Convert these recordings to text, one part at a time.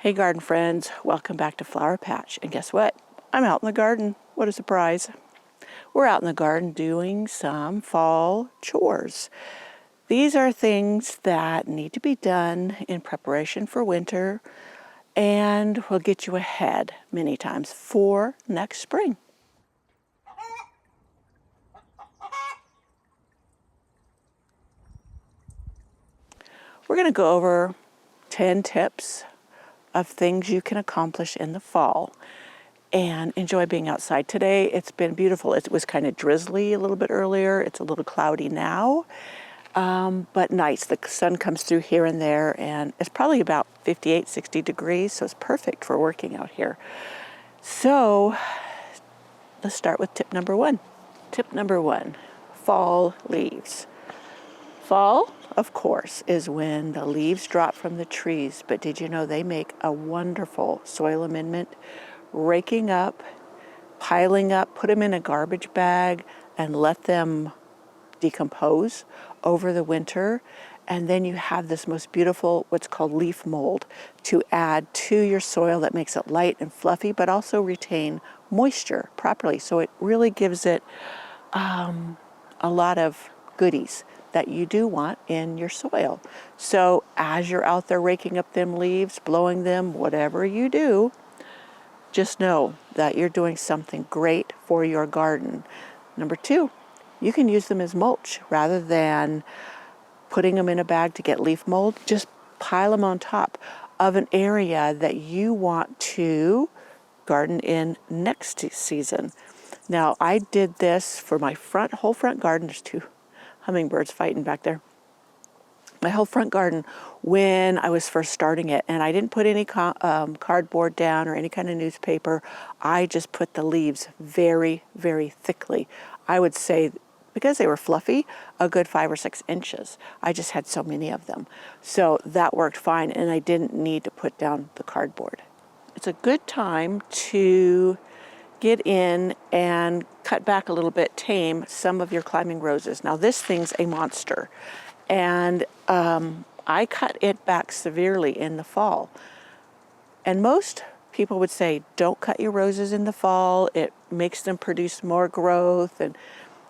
Hey garden friends, welcome back to Flower Patch. And guess what? I'm out in the garden. What a surprise. We're out in the garden doing some fall chores. These are things that need to be done in preparation for winter and will get you ahead many times for next spring. We're going to go over 10 tips of things you can accomplish in the fall and enjoy being outside. Today it's been beautiful. It was kind of drizzly a little bit earlier. It's a little cloudy now, but nice. The sun comes through here and there, and it's probably about 58, 60 degrees, so it's perfect for working out here. So let's start with tip number one. Tip number one, fall leaves. Fall, of course, is when the leaves drop from the trees, but did you know they make a wonderful soil amendment? Raking up, piling up, put them in a garbage bag and let them decompose over the winter. And then you have this most beautiful, what's called leaf mold, to add to your soil that makes it light and fluffy, but also retain moisture properly. So it really gives it a lot of goodies that you do want in your soil. So as you're out there raking up them leaves, blowing them, whatever you do, just know that you're doing something great for your garden. Number two, you can use them as mulch rather than putting them in a bag to get leaf mold. Just pile them on top of an area that you want to garden in next season. Now, I did this for my whole front garden. There's two hummingbirds fighting back there. My whole front garden when I was first starting it, and I didn't put any cardboard down or any kind of newspaper. I just put the leaves very, very thickly. I would say, because they were fluffy, a good 5 or 6 inches. I just had so many of them. So that worked fine, and I didn't need to put down the cardboard. It's a good time to get in and cut back a little bit, tame some of your climbing roses. Now this thing's a monster, and I cut it back severely in the fall. And most people would say, don't cut your roses in the fall. It makes them produce more growth. And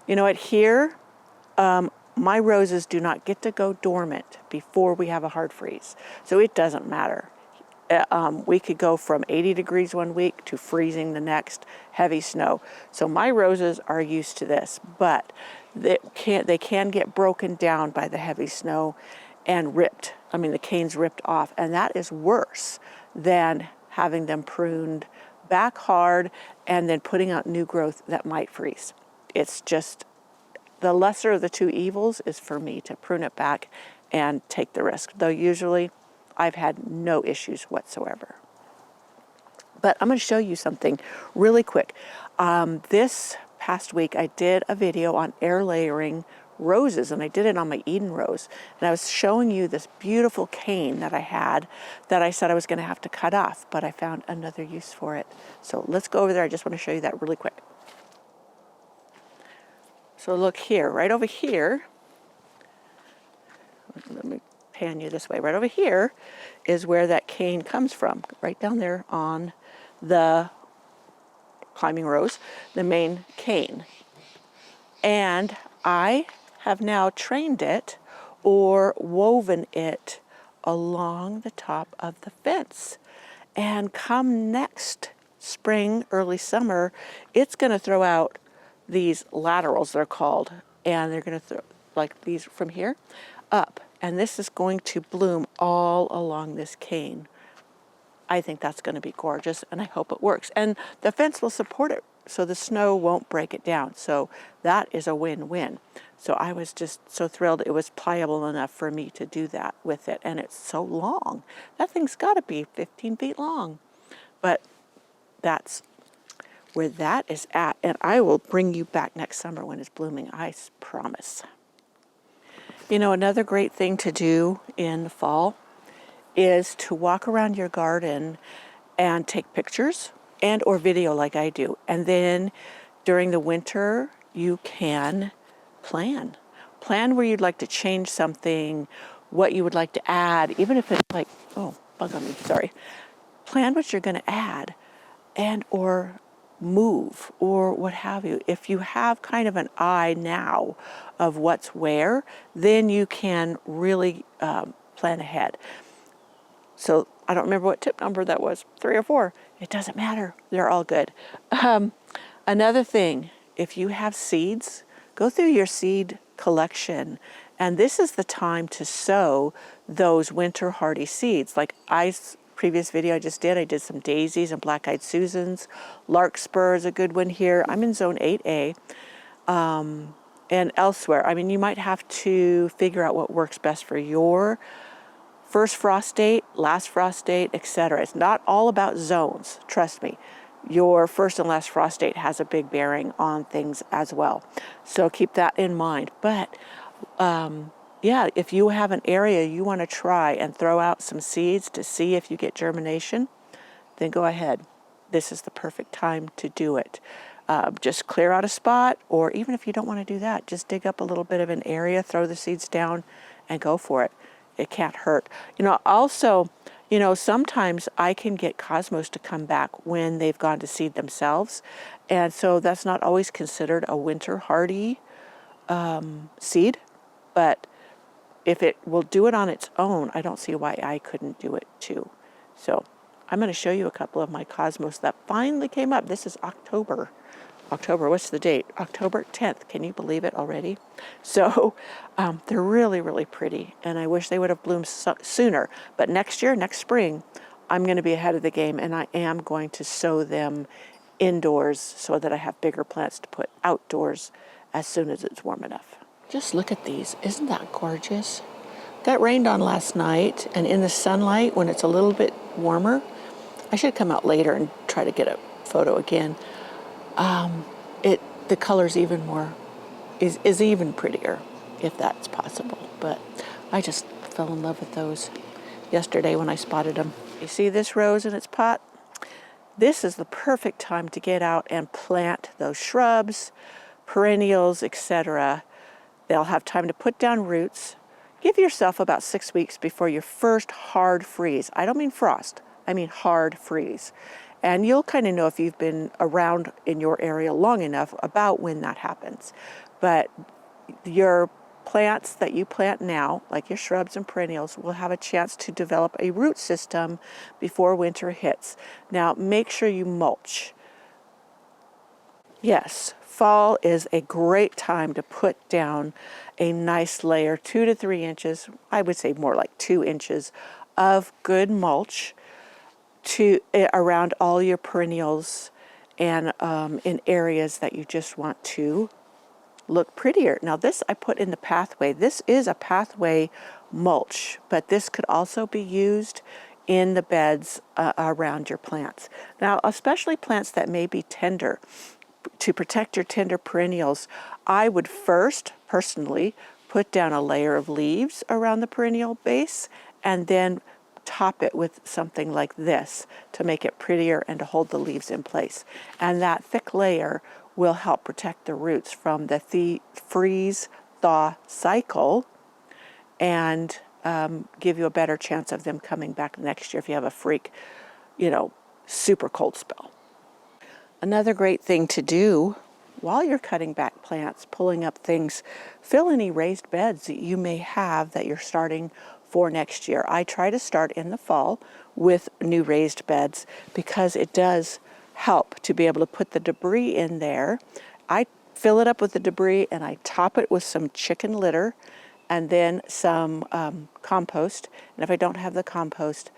you know what, here, my roses do not get to go dormant before we have a hard freeze. So it doesn't matter. We could go from 80 degrees one week to freezing the next, heavy snow. So my roses are used to this, but they can get broken down by the heavy snow and ripped. I mean, the canes ripped off, and that is worse than having them pruned back hard and then putting out new growth that might freeze. It's just the lesser of the two evils is for me to prune it back and take the risk, though usually I've had no issues whatsoever. But I'm going to show you something really quick. This past week I did a video on air layering roses, and I did it on my Eden rose. And I was showing you this beautiful cane that I had that I said I was going to have to cut off, but I found another use for it. So let's go over there. I just want to show you that really quick. So look here, right over here. Let me pan you this way. Right over here is where that cane comes from, right down there on the climbing rose, the main cane. And I have now trained it or woven it along the top of the fence. And come next spring, early summer, it's going to throw out these laterals, they're called, and they're going to throw like these from here up. And this is going to bloom all along this cane. I think that's going to be gorgeous, and I hope it works. And the fence will support it, so the snow won't break it down. So that is a win-win. So I was just so thrilled it was pliable enough for me to do that with it. And it's so long. That thing's got to be 15 feet long. But that's where that is at. And I will bring you back next summer when it's blooming, I promise. You know, another great thing to do in the fall is to walk around your garden and take pictures and or video like I do. And then during the winter, you can plan. Plan where you'd like to change something, what you would like to add, even if it's like, oh, bug on me, sorry. plan what you're going to add and or move or what have you. If you have kind of an eye now of what's where, then you can really plan ahead. So I don't remember what tip number that was, 3 or 4. It doesn't matter. They're all good. Another thing, if you have seeds, go through your seed collection. And this is the time to sow those winter hardy seeds. Like previous video I did some daisies and black-eyed Susans. Larkspur is a good one here. I'm in zone 8A. And elsewhere. I mean, you might have to figure out what works best for your first frost date, last frost date, etc. It's not all about zones, trust me. Your first and last frost date has a big bearing on things as well. So keep that in mind. But yeah, if you have an area you want to try and throw out some seeds to see if you get germination, then go ahead. This is the perfect time to do it. Just clear out a spot, or even if you don't want to do that, just dig up a little bit of an area, throw the seeds down, and go for it. It can't hurt. Also, sometimes I can get cosmos to come back when they've gone to seed themselves. And so that's not always considered a winter hardy seed. But if it will do it on its own, I don't see why I couldn't do it too. So I'm going to show you a couple of my cosmos that finally came up. This is October, what's the date? October 10th. Can you believe it already? So they're really, really pretty. And I wish they would have bloomed sooner. But next spring, I'm going to be ahead of the game. And I am going to sow them indoors so that I have bigger plants to put outdoors as soon as it's warm enough. Just look at these. Isn't that gorgeous? Got rained on last night. And in the sunlight, when it's a little bit warmer, I should come out later and try to get a photo again. The color's even more, is even prettier, if that's possible. But I just fell in love with those yesterday when I spotted them. You see this rose in its pot? This is the perfect time to get out and plant those shrubs, perennials, etc. They'll have time to put down roots. Give yourself about 6 weeks before your first hard freeze. I don't mean frost, I mean hard freeze. And you'll kind of know if you've been around in your area long enough about when that happens. But your plants that you plant now, like your shrubs and perennials, will have a chance to develop a root system before winter hits. Now, make sure you mulch. Yes, fall is a great time to put down a nice layer, 2 to 3 inches, I would say more like 2 inches, of good mulch around all your perennials and in areas that you just want to look prettier. Now this I put in the pathway. This is a pathway mulch, but this could also be used in the beds around your plants. Now, especially plants that may be tender, to protect your tender perennials, I would first, personally, put down a layer of leaves around the perennial base and then top it with something like this to make it prettier and to hold the leaves in place. And that thick layer will help protect the roots from the freeze-thaw cycle and give you a better chance of them coming back next year if you have a freak, super cold spell. Another great thing to do while you're cutting back plants, pulling up things, fill any raised beds that you may have that you're starting for next year. I try to start in the fall with new raised beds because it does help to be able to put the debris in there. I fill it up with the debris and I top it with some chicken litter and then some compost. And if I don't have the compost,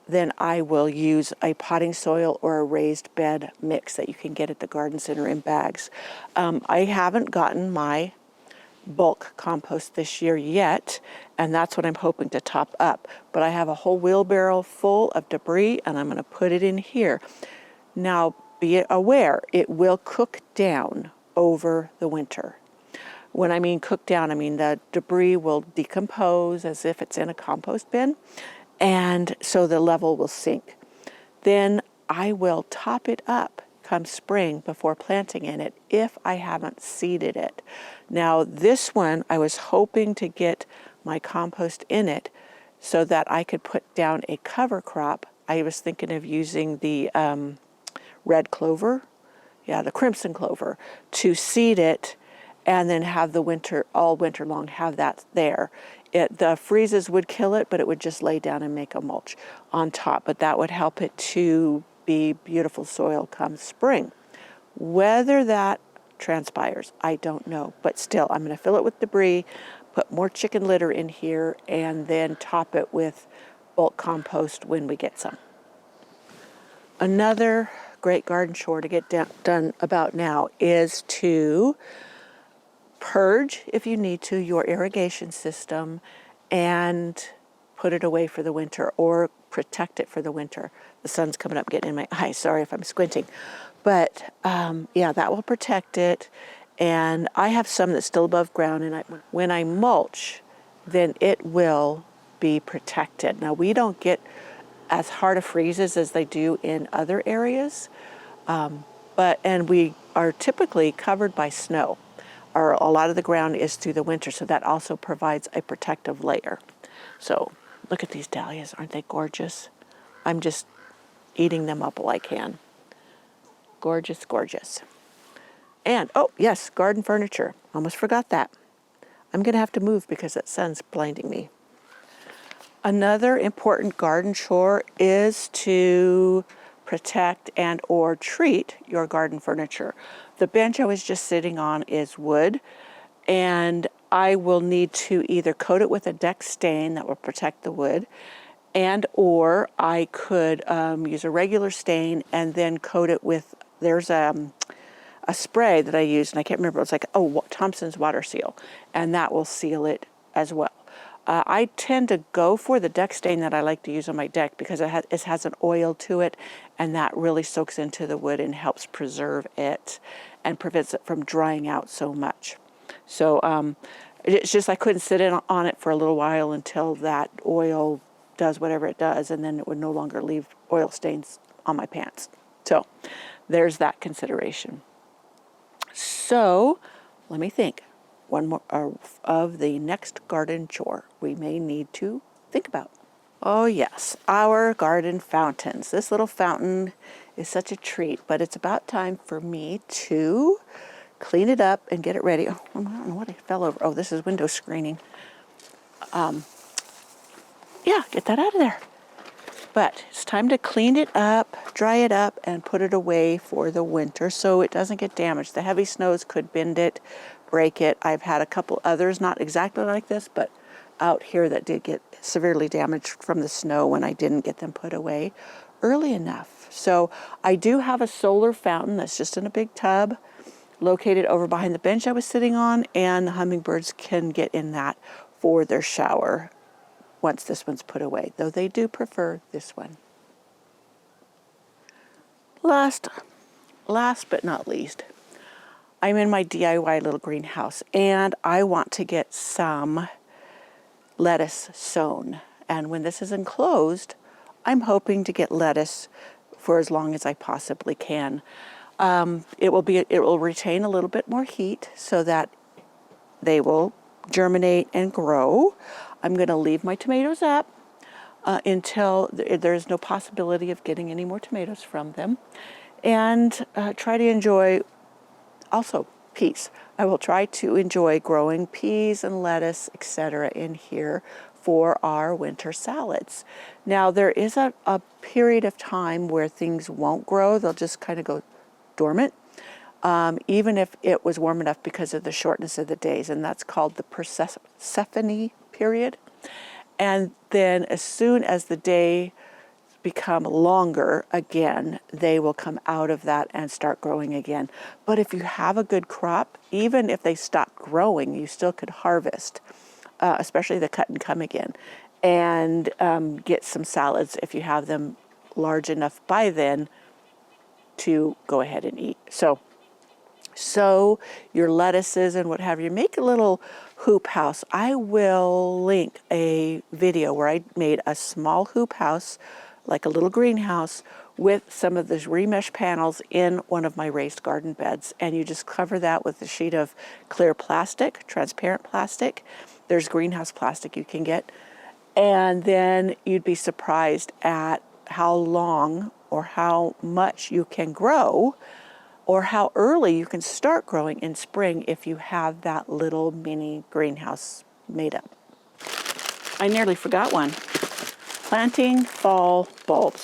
then I will use a potting soil or a raised bed mix that you can get at the garden center in bags. I haven't gotten my bulk compost this year yet, and that's what I'm hoping to top up. But I have a whole wheelbarrow full of debris, and I'm going to put it in here. Now, be aware, it will cook down over the winter. When I mean cook down, I mean the debris will decompose as if it's in a compost bin, and so the level will sink. Then I will top it up come spring before planting in it if I haven't seeded it. Now this one, I was hoping to get my compost in it so that I could put down a cover crop. I was thinking of using the red clover, the crimson clover, to seed it and then have the winter, all winter long, have that there. The freezes would kill it, but it would just lay down and make a mulch on top. But that would help it to be beautiful soil come spring. Whether that transpires, I don't know. But still, I'm going to fill it with debris, put more chicken litter in here, and then top it with bulk compost when we get some. Another great garden chore to get done about now is to purge, if you need to, your irrigation system and put it away for the winter, or protect it for the winter. The sun's coming up, getting in my eye. Sorry if I'm squinting. But that will protect it. And I have some that's still above ground, and when I mulch, then it will be protected. Now, we don't get as hard of freezes as they do in other areas, and we are typically covered by snow. A lot of the ground is through the winter, so that also provides a protective layer. So look at these dahlias, aren't they gorgeous? I'm just eating them up while I can. Gorgeous, gorgeous. And, oh yes, garden furniture. Almost forgot that. I'm going to have to move because that sun's blinding me. Another important garden chore is to protect and or treat your garden furniture. The bench I was just sitting on is wood, and I will need to either coat it with a deck stain that will protect the wood, and or I could use a regular stain and then coat it with, there's a spray that I used, and I can't remember, it's like, Thompson's Water Seal, and that will seal it as well. I tend to go for the deck stain that I like to use on my deck because it has an oil to it, and that really soaks into the wood and helps preserve it and prevents it from drying out so much. So it's just I couldn't sit on it for a little while until that oil does whatever it does, and then it would no longer leave oil stains on my pants. So there's that consideration. So let me think. One more of the next garden chore we may need to think about. Oh yes, our garden fountains. This little fountain is such a treat, but it's about time for me to clean it up and get it ready. Oh, I don't know what I fell over. Oh, this is window screening. Get that out of there. But it's time to clean it up, dry it up, and put it away for the winter so it doesn't get damaged. The heavy snows could bend it, break it. I've had a couple others, not exactly like this, but out here that did get severely damaged from the snow when I didn't get them put away early enough. So I do have a solar fountain that's just in a big tub located over behind the bench I was sitting on, and the hummingbirds can get in that for their shower once this one's put away, though they do prefer this one. Last but not least, I'm in my DIY little greenhouse, and I want to get some lettuce sown. And when this is enclosed, I'm hoping to get lettuce for as long as I possibly can. It will retain a little bit more heat so that they will germinate and grow. I'm going to leave my tomatoes up until there's no possibility of getting any more tomatoes from them, and try to enjoy also peas. I will try to enjoy growing peas and lettuce, etc. in here for our winter salads. Now, there is a period of time where things won't grow. They'll just kind of go dormant, even if it was warm enough because of the shortness of the days, and that's called the Persephone period. And then as soon as the day become longer again, they will come out of that and start growing again. But if you have a good crop, even if they stop growing, you still could harvest, especially the cut and come again, and get some salads if you have them large enough by then to go ahead and eat. So your lettuces and what have you, make a little hoop house. I will link a video where I made a small hoop house, like a little greenhouse, with some of those remesh panels in one of my raised garden beds. And you just cover that with a sheet of clear plastic, transparent plastic. There's greenhouse plastic you can get. And then you'd be surprised at how long or how much you can grow, or how early you can start growing in spring if you have that little mini greenhouse made up. I nearly forgot one. Planting fall bulbs.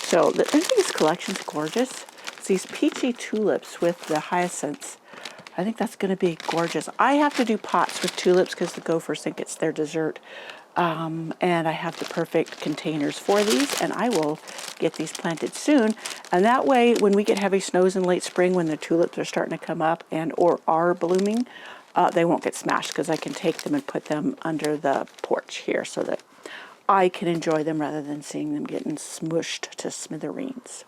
So I think this collection's gorgeous. It's these peachy tulips with the hyacinths. I think that's going to be gorgeous. I have to do pots with tulips because the gophers think it's their dessert. And I have the perfect containers for these, and I will get these planted soon. And that way, when we get heavy snows in late spring, when the tulips are starting to come up and or are blooming, they won't get smashed because I can take them and put them under the porch here so that I can enjoy them rather than seeing them getting smushed to smithereens.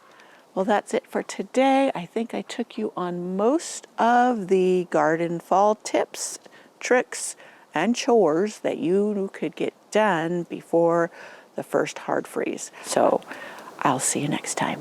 Well, that's it for today. I think I took you on most of the garden fall tips, tricks, and chores that you could get done before the first hard freeze. So I'll see you next time.